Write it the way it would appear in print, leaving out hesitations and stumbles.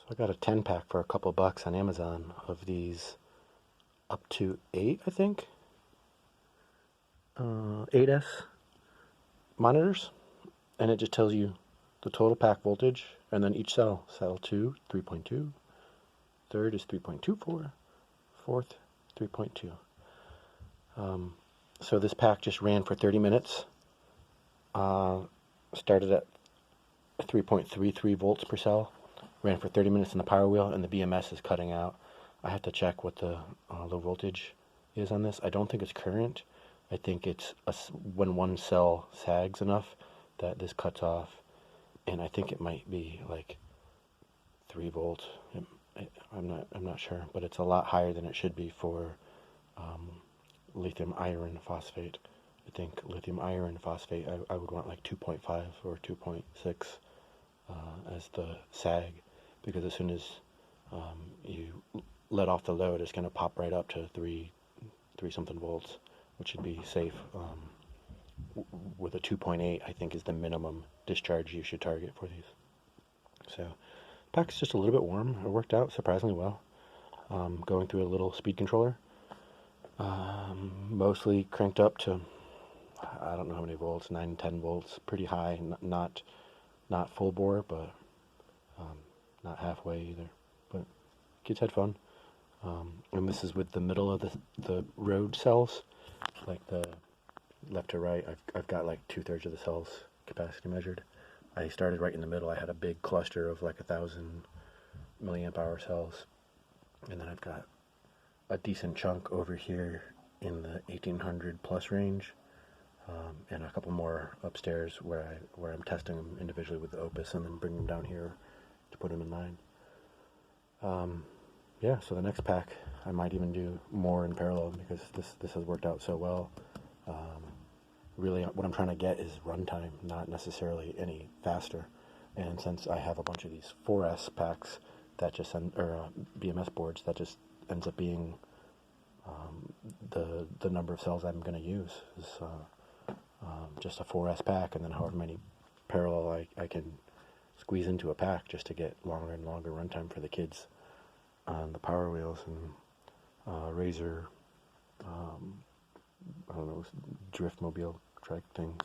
I got a 10 pack for a couple bucks on Amazon of these up to 8, I think, 8S monitors, and it just tells you the total pack voltage, and then each cell, cell 2, 3.2, third is 3.24, fourth, 3.2. So this pack just ran for 30 minutes, started at 3.33 volts per cell, ran for 30 minutes in the power wheel, and the BMS is cutting out. I have to check what the low voltage is on this. I don't think it's current. I think it's when one cell sags enough that this cuts off, and I think it might be like 3 volts. I'm not sure, but it's a lot higher than it should be for lithium iron phosphate. I think lithium iron phosphate, I would want like 2.5 or 2.6 as the sag, because as soon as you let off the load, it's going to pop right up to 3 something volts, which should be safe. With a 2.8, I think is the minimum discharge you should target for these. So pack's just a little bit warm. It worked out surprisingly well. Going through a little speed controller, mostly cranked up to, I don't know how many volts, 9, 10 volts, pretty high. Not full bore, but not halfway either. But kids had fun. And this is with the middle of the road cells, like the left to right. I've got like 2/3 of the cells capacity measured. I started right in the middle. I had a big cluster of like 1,000 milliamp hour cells, and then I've got a decent chunk over here in the 1800 plus range, and a couple more upstairs where I'm testing them individually with the Opus, and then bring them down here to put them in line. Yeah, so the next pack I might even do more in parallel, because this has worked out so well. Really, what I'm trying to get is runtime, not necessarily any faster. And since I have a bunch of these 4S packs that just BMS boards, that just ends up being the number of cells I'm going to use is just a 4S pack, and then however many parallel I can squeeze into a pack just to get longer and longer runtime for the kids on the power wheels and Razor, I don't know, drift mobile track things.